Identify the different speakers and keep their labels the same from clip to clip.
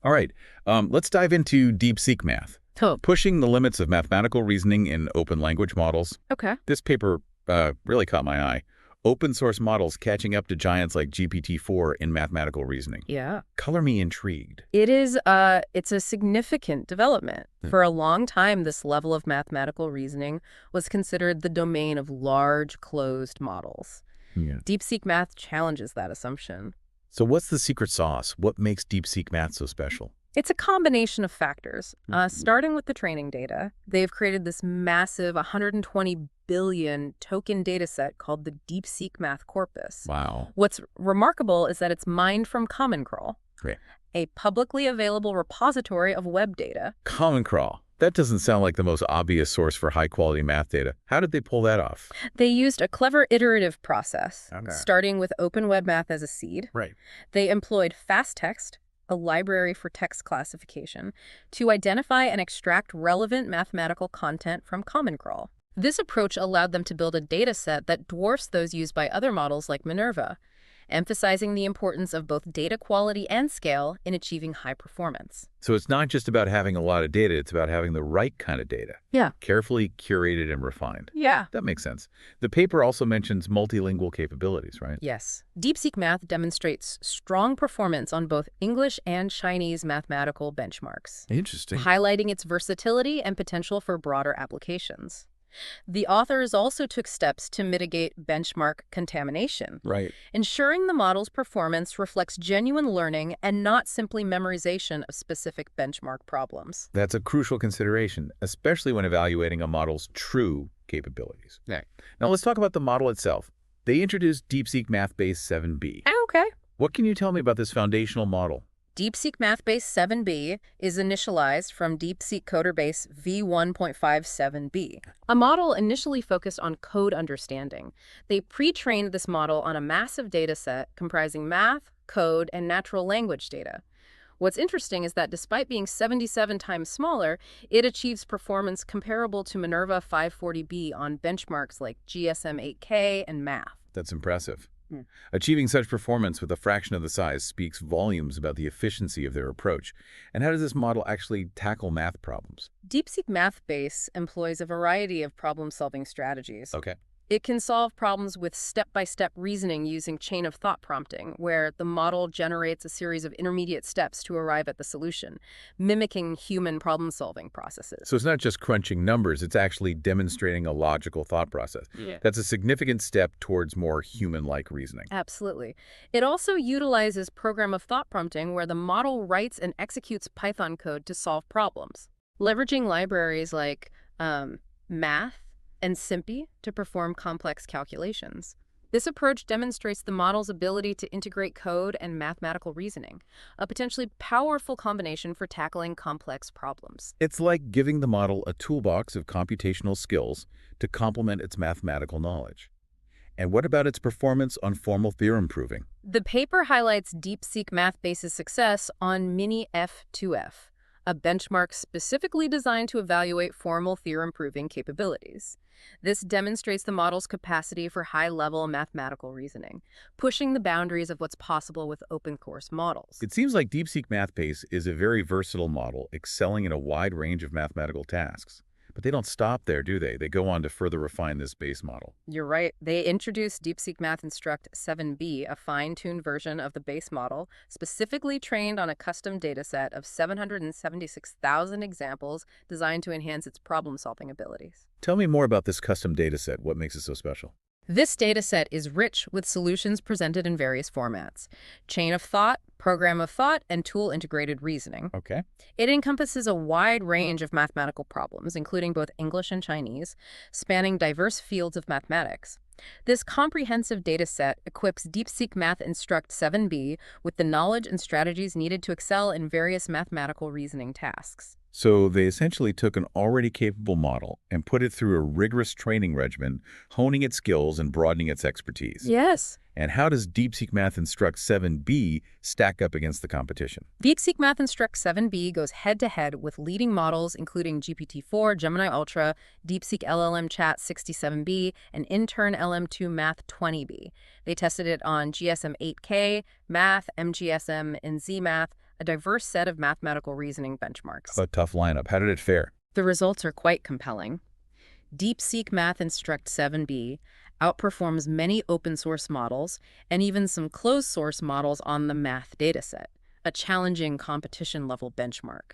Speaker 1: All right, let's dive into DeepSeekMath,
Speaker 2: Oh,
Speaker 1: pushing the limits of mathematical reasoning in open language models.
Speaker 2: okay.
Speaker 1: This paper really caught my eye. Open source models catching up to giants like GPT-4 in mathematical reasoning.
Speaker 2: Yeah.
Speaker 1: Color me intrigued.
Speaker 2: It's a significant development.
Speaker 1: Hmm.
Speaker 2: For a long time, this level of mathematical reasoning was considered the domain of large, closed models.
Speaker 1: Yeah.
Speaker 2: DeepSeekMath challenges that assumption.
Speaker 1: So what's the secret sauce? What makes DeepSeekMath so special?
Speaker 2: It's a combination of factors. Starting with the training data, they've created this massive 120 billion token dataset called the DeepSeekMath corpus.
Speaker 1: Wow.
Speaker 2: What's remarkable is that it's mined from Common Crawl,
Speaker 1: Great.
Speaker 2: a publicly available repository of web data.
Speaker 1: Common Crawl. That doesn't sound like the most obvious source for high-quality math data. How did they pull that off?
Speaker 2: They used a clever iterative process,
Speaker 1: Okay.
Speaker 2: starting with Open Web Math as a seed.
Speaker 1: Right.
Speaker 2: They employed fast text, a library for text classification, to identify and extract relevant mathematical content from Common Crawl. This approach allowed them to build a data set that dwarfs those used by other models like Minerva, emphasizing the importance of both data quality and scale in achieving high performance.
Speaker 1: So it's not just about having a lot of data, it's about having the right kind of data.
Speaker 2: Yeah.
Speaker 1: Carefully curated and refined.
Speaker 2: Yeah.
Speaker 1: That makes sense. The paper also mentions multilingual capabilities, right?
Speaker 2: Yes. DeepSeekMath demonstrates strong performance on both English and Chinese mathematical benchmarks,
Speaker 1: Interesting.
Speaker 2: highlighting its versatility and potential for broader applications. The authors also took steps to mitigate benchmark contamination,
Speaker 1: Right.
Speaker 2: ensuring the model's performance reflects genuine learning and not simply memorization of specific benchmark problems.
Speaker 1: That's a crucial consideration, especially when evaluating a model's true capabilities.
Speaker 2: Right.
Speaker 1: Now let's talk about the model itself. They introduced DeepSeekMath Base 7b.
Speaker 2: Okay.
Speaker 1: What can you tell me about this foundational model?
Speaker 2: DeepSeekMath Base 7b is initialized from DeepSeek Coder Base v1.57b, a model initially focused on code understanding. They pre-trained this model on a massive data set comprising math, code, and natural language data. What's interesting is that despite being 77 times smaller, it achieves performance comparable to Minerva 540b on benchmarks like GSM-8K and math.
Speaker 1: That's impressive.
Speaker 2: Hmm.
Speaker 1: Achieving such performance with a fraction of the size speaks volumes about the efficiency of their approach. And how does this model actually tackle math problems?
Speaker 2: DeepSeekMath Base employs a variety of problem-solving strategies.
Speaker 1: Okay.
Speaker 2: It can solve problems with step-by-step reasoning using chain-of-thought prompting, where the model generates a series of intermediate steps to arrive at the solution, mimicking human problem-solving processes.
Speaker 1: So it's not just crunching numbers, it's actually demonstrating a logical thought process.
Speaker 2: Yeah.
Speaker 1: That's a significant step towards more human-like reasoning.
Speaker 2: Absolutely. It also utilizes program-of-thought prompting, where the model writes and executes Python code to solve problems, leveraging libraries like Math and SIMPy to perform complex calculations. This approach demonstrates the model's ability to integrate code and mathematical reasoning, a potentially powerful combination for tackling complex problems.
Speaker 1: It's like giving the model a toolbox of computational skills to complement its mathematical knowledge. And what about its performance on formal theorem proving?
Speaker 2: The paper highlights DeepSeekMath Base's success on Mini-F2F, a benchmark specifically designed to evaluate formal theorem proving capabilities. This demonstrates the model's capacity for high-level mathematical reasoning, pushing the boundaries of what's possible with open-course models.
Speaker 1: It seems like DeepSeekMath Base is a very versatile model, excelling in a wide range of mathematical tasks. But they don't stop there, do they? They go on to further refine this base model.
Speaker 2: You're right. They introduced DeepSeekMath Instruct 7b, a fine-tuned version of the base model, specifically trained on a custom dataset of 776,000 examples designed to enhance its problem-solving abilities.
Speaker 1: Tell me more about this custom dataset. What makes it so special?
Speaker 2: This dataset is rich with solutions presented in various formats: chain of thought, program of thought, and tool-integrated reasoning.
Speaker 1: Okay.
Speaker 2: It encompasses a wide range of mathematical problems, including both English and Chinese, spanning diverse fields of mathematics. This comprehensive dataset equips DeepSeekMath Instruct 7b with the knowledge and strategies needed to excel in various mathematical reasoning tasks.
Speaker 1: So they essentially took an already capable model and put it through a rigorous training regimen, honing its skills and broadening its expertise.
Speaker 2: Yes.
Speaker 1: And how does DeepSeekMath Instruct 7b stack up against the competition?
Speaker 2: DeepSeekMath Instruct 7b goes head-to-head with leading models including GPT-4, Gemini-Ultra, DeepSeek LLM Chat 67b, and Intern LM2 Math 20b. They tested it on GSM-8K, Math, MGSM, and ZMath, a diverse set of mathematical reasoning benchmarks.
Speaker 1: A tough lineup. How did it fare?
Speaker 2: The results are quite compelling. DeepSeekMath Instruct 7B outperforms many open-source models and even some closed-source models on the math dataset, a challenging competition-level benchmark.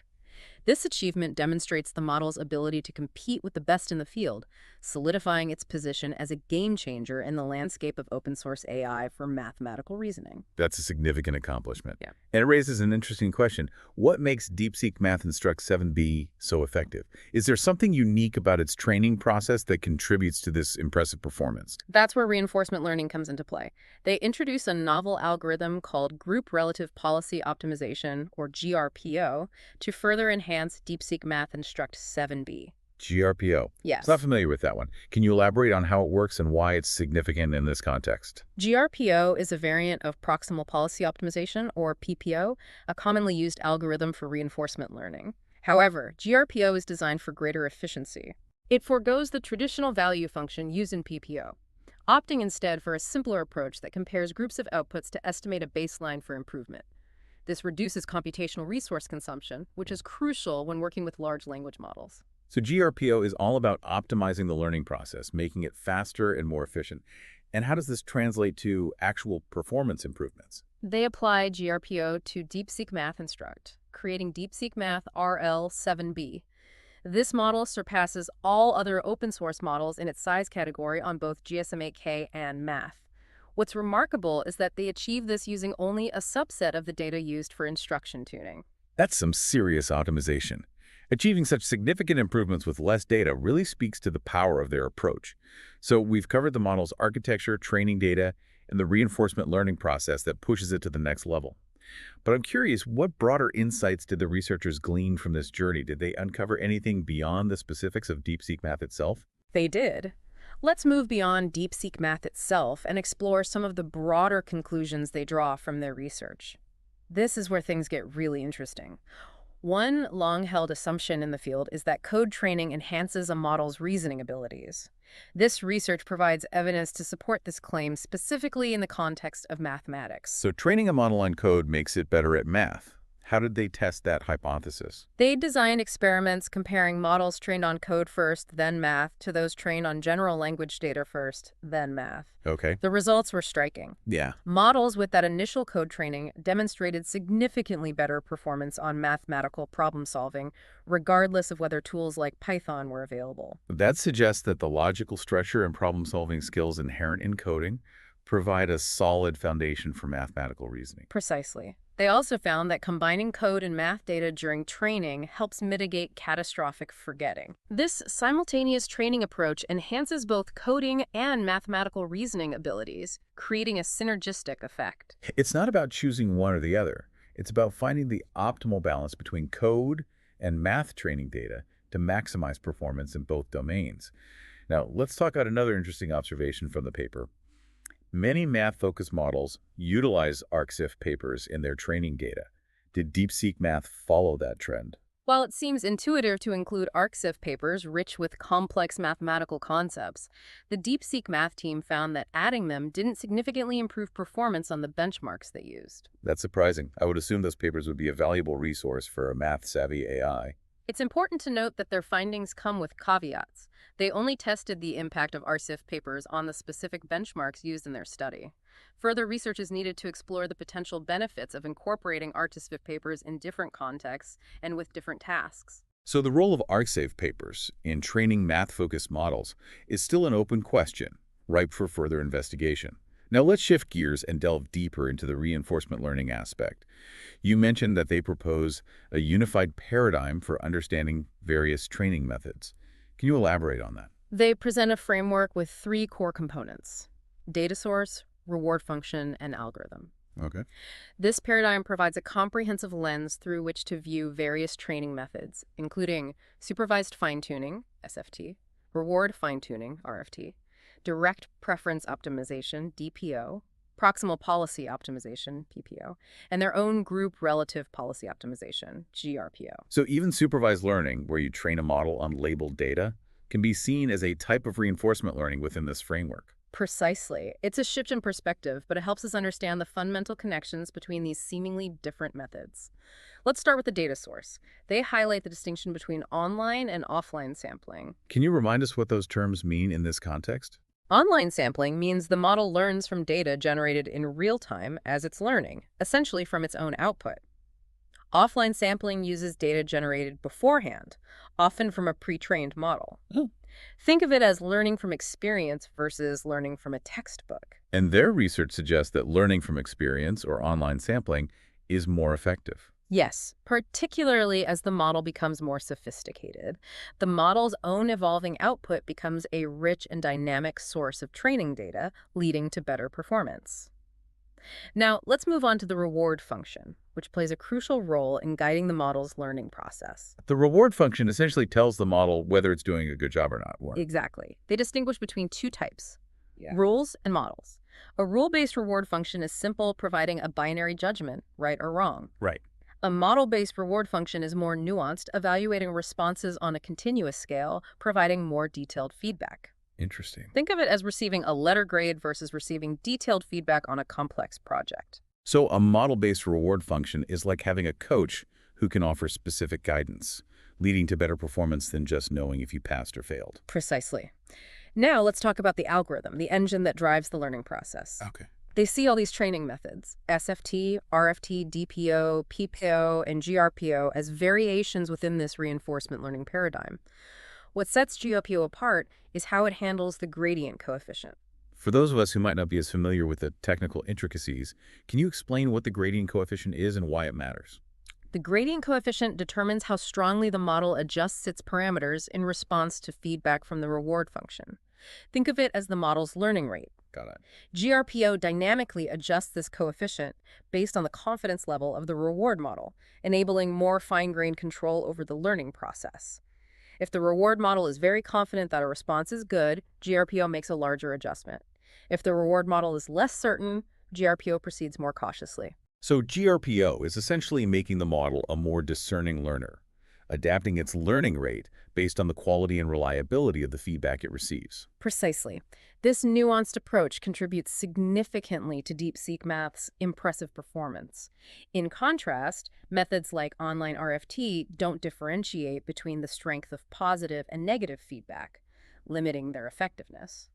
Speaker 2: This achievement demonstrates the model's ability to compete with the best in the field, solidifying its position as a game-changer in the landscape of open-source AI for mathematical reasoning.
Speaker 1: That's a significant accomplishment.
Speaker 2: Yeah.
Speaker 1: And it raises an interesting question. What makes DeepSeekMath Instruct 7B so effective? Is there something unique about its training process that contributes to this impressive performance?
Speaker 2: That's where reinforcement learning comes into play. They introduce a novel algorithm called Group Relative Policy Optimization, or GRPO, to further enhance DeepSeekMath Instruct 7B.
Speaker 1: GRPO.
Speaker 2: Yes.
Speaker 1: I'm not familiar with that one. Can you elaborate on how it works and why it's significant in this context?
Speaker 2: GRPO is a variant of Proximal Policy Optimization, or PPO, a commonly used algorithm for reinforcement learning. However, GRPO is designed for greater efficiency. It forgoes the traditional value function used in PPO, opting instead for a simpler approach that compares groups of outputs to estimate a baseline for improvement. This reduces computational resource consumption, which is crucial when working with large language models.
Speaker 1: So GRPO is all about optimizing the learning process, making it faster and more efficient. And how does this translate to actual performance improvements?
Speaker 2: They apply GRPO to DeepSeekMath Instruct, creating DeepSeekMath RL7B. This model surpasses all other open-source models in its size category on both GSM-8K and Math. What's remarkable is that they achieve this using only a subset of the data used for instruction tuning.
Speaker 1: That's some serious optimization. Achieving such significant improvements with less data really speaks to the power of their approach. So we've covered the model's architecture, training data, and the reinforcement learning process that pushes it to the next level. But I'm curious, what broader insights did the researchers glean from this journey? Did they uncover anything beyond the specifics of DeepSeekMath itself?
Speaker 2: They did. Let's move beyond DeepSeekMath itself and explore some of the broader conclusions they draw from their research. This is where things get really interesting. One long-held assumption in the field is that code training enhances a model's reasoning abilities. This research provides evidence to support this claim specifically in the context of mathematics.
Speaker 1: So training a model on code makes it better at math. How did they test that hypothesis?
Speaker 2: They designed experiments comparing models trained on code first, then math, to those trained on general language data first, then math.
Speaker 1: Okay.
Speaker 2: The results were striking.
Speaker 1: Yeah.
Speaker 2: Models with that initial code training demonstrated significantly better performance on mathematical problem solving, regardless of whether tools like Python were available.
Speaker 1: That suggests that the logical structure and problem-solving skills inherent in coding provide a solid foundation for mathematical reasoning.
Speaker 2: Precisely. They also found that combining code and math data during training helps mitigate catastrophic forgetting. This simultaneous training approach enhances both coding and mathematical reasoning abilities, creating a synergistic effect.
Speaker 1: It's not about choosing one or the other. It's about finding the optimal balance between code and math training data to maximize performance in both domains. Now, let's talk about another interesting observation from the paper. Many math-focused models utilize ArcSIF papers in their training data. Did DeepSeekMath follow that trend?
Speaker 2: While it seems intuitive to include ArcSIF papers rich with complex mathematical concepts, the DeepSeekMath team found that adding them didn't significantly improve performance on the benchmarks they used.
Speaker 1: That's surprising. I would assume those papers would be a valuable resource for a math-savvy AI.
Speaker 2: It's important to note that their findings come with caveats. They only tested the impact of ArcSIF papers on the specific benchmarks used in their study. Further research is needed to explore the potential benefits of incorporating ArcSIF papers in different contexts and with different tasks.
Speaker 1: So the role of ArcSIF papers in training math-focused models is still an open question, ripe for further investigation. Now let's shift gears and delve deeper into the reinforcement learning aspect. You mentioned that they propose a unified paradigm for understanding various training methods. Can you elaborate on that?
Speaker 2: They present a framework with three core components: data source, reward function, and algorithm.
Speaker 1: Okay.
Speaker 2: This paradigm provides a comprehensive lens through which to view various training methods, including supervised fine-tuning, SFT, reward fine-tuning, RFT, direct preference optimization, DPO, proximal policy optimization, PPO, and their own group relative policy optimization, GRPO.
Speaker 1: So even supervised learning, where you train a model on labeled data, can be seen as a type of reinforcement learning within this framework.
Speaker 2: Precisely. It's a shift in perspective, but it helps us understand the fundamental connections between these seemingly different methods. Let's start with the data source. They highlight the distinction between online and offline sampling.
Speaker 1: Can you remind us what those terms mean in this context?
Speaker 2: Online sampling means the model learns from data generated in real time as it's learning, essentially from its own output. Offline sampling uses data generated beforehand, often from a pre-trained model.
Speaker 1: Oh.
Speaker 2: Think of it as learning from experience versus learning from a textbook.
Speaker 1: And their research suggests that learning from experience or online sampling is more effective.
Speaker 2: Yes, particularly as the model becomes more sophisticated. The model's own evolving output becomes a rich and dynamic source of training data, leading to better performance. Now, let's move on to the reward function, which plays a crucial role in guiding the model's learning process.
Speaker 1: The reward function essentially tells the model whether it's doing a good job or not.
Speaker 2: Exactly. They distinguish between two types,
Speaker 1: Yeah.
Speaker 2: rules and models. A rule-based reward function is simple, providing a binary judgment, right or wrong.
Speaker 1: Right.
Speaker 2: A model-based reward function is more nuanced, evaluating responses on a continuous scale, providing more detailed feedback.
Speaker 1: Interesting.
Speaker 2: Think of it as receiving a letter grade versus receiving detailed feedback on a complex project.
Speaker 1: So a model-based reward function is like having a coach who can offer specific guidance, leading to better performance than just knowing if you passed or failed.
Speaker 2: Precisely. Now let's talk about the algorithm, the engine that drives the learning process.
Speaker 1: Okay.
Speaker 2: They see all these training methods, SFT, RFT, DPO, PPO, and GRPO, as variations within this reinforcement learning paradigm. What sets GRPO apart is how it handles the gradient coefficient.
Speaker 1: For those of us who might not be as familiar with the technical intricacies, can you explain what the gradient coefficient is and why it matters?
Speaker 2: The gradient coefficient determines how strongly the model adjusts its parameters in response to feedback from the reward function. Think of it as the model's learning rate.
Speaker 1: Got it.
Speaker 2: GRPO dynamically adjusts this coefficient based on the confidence level of the reward model, enabling more fine-grained control over the learning process. If the reward model is very confident that a response is good, GRPO makes a larger adjustment. If the reward model is less certain, GRPO proceeds more cautiously.
Speaker 1: So GRPO is essentially making the model a more discerning learner, adapting its learning rate based on the quality and reliability of the feedback it receives.
Speaker 2: Precisely. This nuanced approach contributes significantly to DeepSeekMath's impressive performance. In contrast, methods like online RFT don't differentiate between the strength of positive and negative feedback, limiting their effectiveness.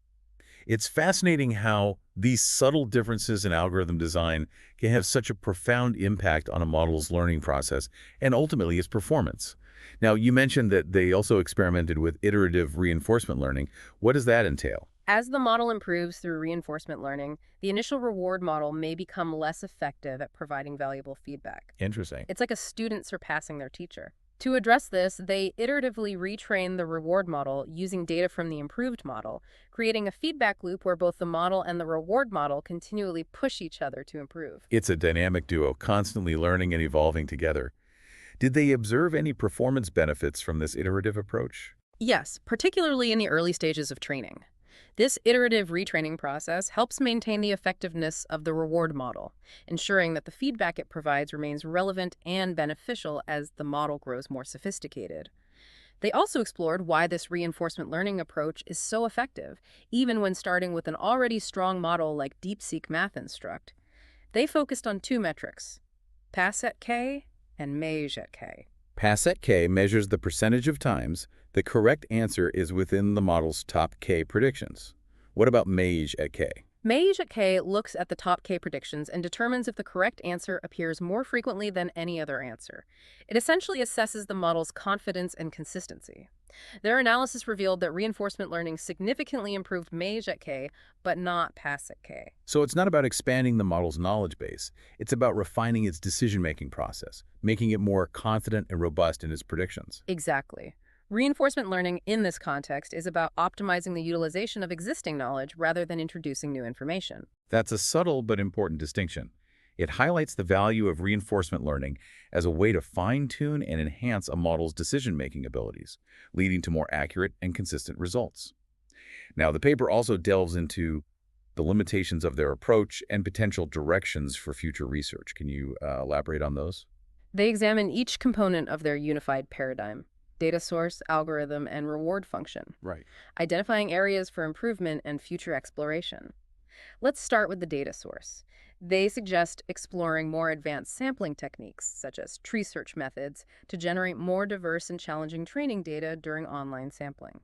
Speaker 1: It's fascinating how these subtle differences in algorithm design can have such a profound impact on a model's learning process and ultimately its performance. Now, you mentioned that they also experimented with iterative reinforcement learning. What does that entail?
Speaker 2: As the model improves through reinforcement learning, the initial reward model may become less effective at providing valuable feedback.
Speaker 1: Interesting.
Speaker 2: It's like a student surpassing their teacher. To address this, they iteratively retrain the reward model using data from the improved model, creating a feedback loop where both the model and the reward model continually push each other to improve.
Speaker 1: It's a dynamic duo, constantly learning and evolving together. Did they observe any performance benefits from this iterative approach?
Speaker 2: Yes, particularly in the early stages of training. This iterative retraining process helps maintain the effectiveness of the reward model, ensuring that the feedback it provides remains relevant and beneficial as the model grows more sophisticated. They also explored why this reinforcement learning approach is so effective, even when starting with an already strong model like DeepSeekMath Instruct. They focused on two metrics, pass at K and Mage at K.
Speaker 1: Pass at K measures the percentage of times the correct answer is within the model's top K predictions. What about Mage at K?
Speaker 2: Mage at K looks at the top K predictions and determines if the correct answer appears more frequently than any other answer. It essentially assesses the model's confidence and consistency. Their analysis revealed that reinforcement learning significantly improved Mage at K, but not Pass at K.
Speaker 1: So it's not about expanding the model's knowledge base. It's about refining its decision-making process, making it more confident and robust in its predictions.
Speaker 2: Exactly. Reinforcement learning in this context is about optimizing the utilization of existing knowledge rather than introducing new information.
Speaker 1: That's a subtle but important distinction. It highlights the value of reinforcement learning as a way to fine-tune and enhance a model's decision-making abilities, leading to more accurate and consistent results. Now, the paper also delves into the limitations of their approach and potential directions for future research. Can you elaborate on those?
Speaker 2: They examine each component of their unified paradigm. data source, algorithm, and reward function,
Speaker 1: Right.
Speaker 2: identifying areas for improvement and future exploration. Let's start with the data source. They suggest exploring more advanced sampling techniques, such as tree search methods, to generate more diverse and challenging training data during online sampling.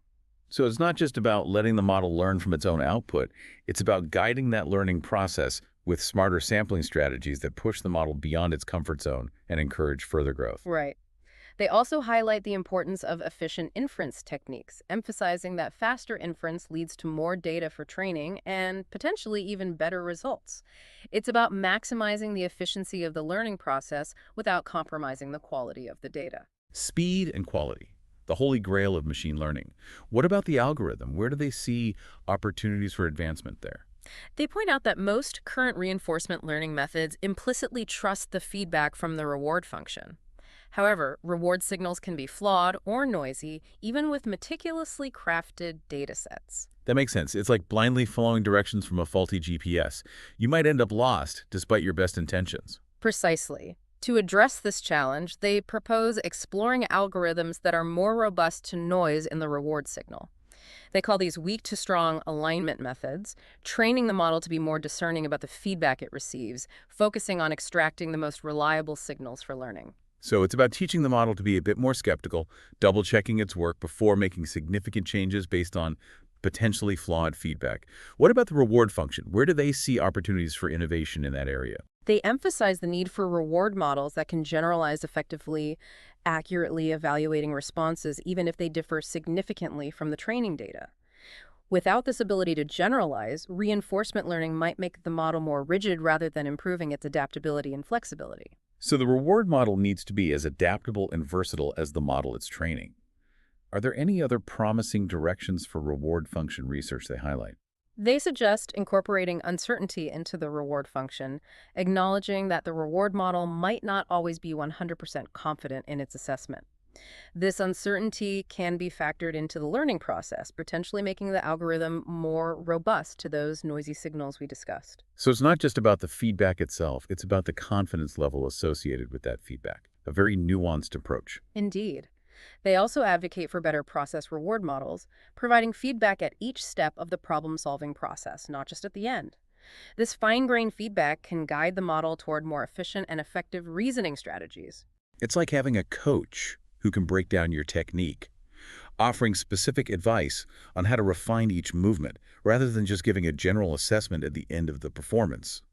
Speaker 1: So it's not just about letting the model learn from its own output, it's about guiding that learning process with smarter sampling strategies that push the model beyond its comfort zone and encourage further growth.
Speaker 2: Right. They also highlight the importance of efficient inference techniques, emphasizing that faster inference leads to more data for training and potentially even better results. It's about maximizing the efficiency of the learning process without compromising the quality of the data.
Speaker 1: Speed and quality, the holy grail of machine learning. What about the algorithm? Where do they see opportunities for advancement there?
Speaker 2: They point out that most current reinforcement learning methods implicitly trust the feedback from the reward function. However, reward signals can be flawed or noisy, even with meticulously crafted datasets.
Speaker 1: That makes sense. It's like blindly following directions from a faulty GPS. You might end up lost despite your best intentions.
Speaker 2: Precisely. To address this challenge, they propose exploring algorithms that are more robust to noise in the reward signal. They call these weak to strong alignment methods, training the model to be more discerning about the feedback it receives, focusing on extracting the most reliable signals for learning.
Speaker 1: So it's about teaching the model to be a bit more skeptical, double-checking its work before making significant changes based on potentially flawed feedback. What about the reward function? Where do they see opportunities for innovation in that area?
Speaker 2: They emphasize the need for reward models that can generalize effectively, accurately evaluating responses even if they differ significantly from the training data. Without this ability to generalize, reinforcement learning might make the model more rigid rather than improving its adaptability and flexibility.
Speaker 1: So the reward model needs to be as adaptable and versatile as the model it's training. Are there any other promising directions for reward function research they highlight?
Speaker 2: They suggest incorporating uncertainty into the reward function, acknowledging that the reward model might not always be 100% confident in its assessment. This uncertainty can be factored into the learning process, potentially making the algorithm more robust to those noisy signals we discussed.
Speaker 1: So it's not just about the feedback itself, it's about the confidence level associated with that feedback. A very nuanced approach.
Speaker 2: Indeed. They also advocate for better process reward models, providing feedback at each step of the problem-solving process, not just at the end. This fine-grained feedback can guide the model toward more efficient and effective reasoning strategies.
Speaker 1: It's like having a coach who can break down your technique, offering specific advice on how to refine each movement, rather than just giving a general assessment at the end of the performance.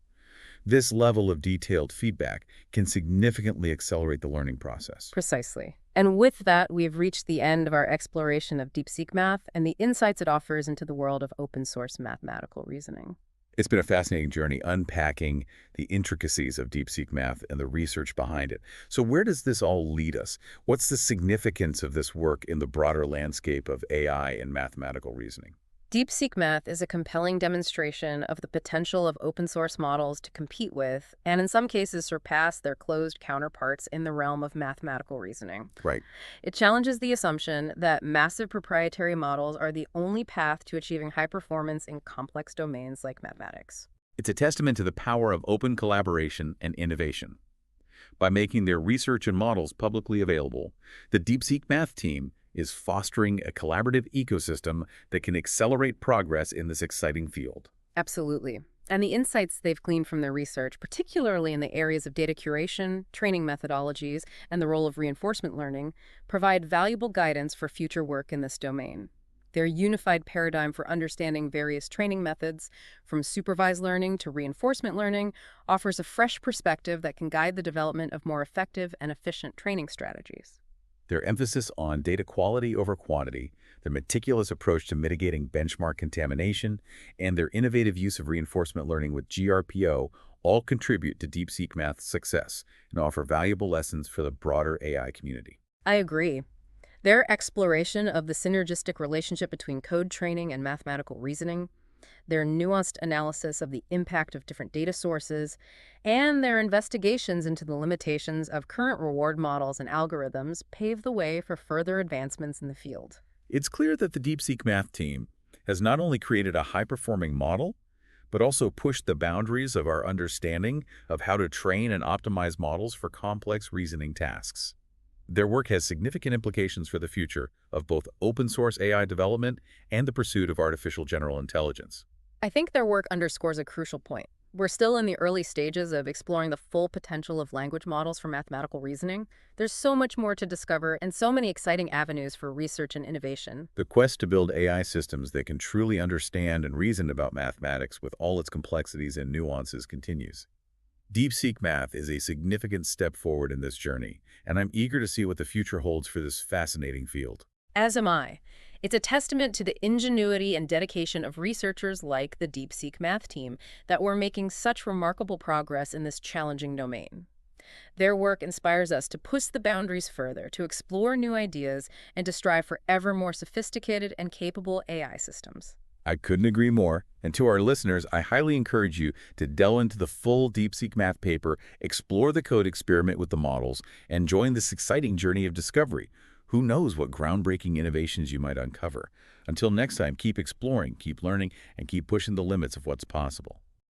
Speaker 1: This level of detailed feedback can significantly accelerate the learning process.
Speaker 2: Precisely. And with that, we've reached the end of our exploration of DeepSeekMath and the insights it offers into the world of open-source mathematical reasoning.
Speaker 1: It's been a fascinating journey unpacking the intricacies of DeepSeekMath and the research behind it. So where does this all lead us? What's the significance of this work in the broader landscape of AI and mathematical reasoning?
Speaker 2: DeepSeekMath is a compelling demonstration of the potential of open-source models to compete with, and in some cases surpass their closed counterparts in the realm of mathematical reasoning.
Speaker 1: Right.
Speaker 2: It challenges the assumption that massive proprietary models are the only path to achieving high performance in complex domains like mathematics.
Speaker 1: It's a testament to the power of open collaboration and innovation. By making their research and models publicly available, the DeepSeekMath team is fostering a collaborative ecosystem that can accelerate progress in this exciting field.
Speaker 2: Absolutely. And the insights they've gleaned from their research, particularly in the areas of data curation, training methodologies, and the role of reinforcement learning, provide valuable guidance for future work in this domain. Their unified paradigm for understanding various training methods, from supervised learning to reinforcement learning, offers a fresh perspective that can guide the development of more effective and efficient training strategies.
Speaker 1: Their emphasis on data quality over quantity, their meticulous approach to mitigating benchmark contamination, and their innovative use of reinforcement learning with GRPO all contribute to DeepSeekMath's success and offer valuable lessons for the broader AI community.
Speaker 2: I agree. Their exploration of the synergistic relationship between code training and mathematical reasoning, their nuanced analysis of the impact of different data sources, and their investigations into the limitations of current reward models and algorithms pave the way for further advancements in the field.
Speaker 1: It's clear that the DeepSeekMath team has not only created a high-performing model, but also pushed the boundaries of our understanding of how to train and optimize models for complex reasoning tasks. Their work has significant implications for the future of both open-source AI development and the pursuit of artificial general intelligence.
Speaker 2: I think their work underscores a crucial point. We're still in the early stages of exploring the full potential of language models for mathematical reasoning. There's so much more to discover and so many exciting avenues for research and innovation.
Speaker 1: The quest to build AI systems that can truly understand and reason about mathematics with all its complexities and nuances continues. DeepSeekMath is a significant step forward in this journey, and I'm eager to see what the future holds for this fascinating field.
Speaker 2: As am I. It's a testament to the ingenuity and dedication of researchers like the DeepSeekMath team that we're making such remarkable progress in this challenging domain. Their work inspires us to push the boundaries further, to explore new ideas, and to strive for ever more sophisticated and capable AI systems.
Speaker 1: I couldn't agree more, and to our listeners, I highly encourage you to delve into the full DeepSeekMath paper, explore the code experiment with the models, and join this exciting journey of discovery. Who knows what groundbreaking innovations you might uncover? Until next time, keep exploring, keep learning, and keep pushing the limits of what's possible.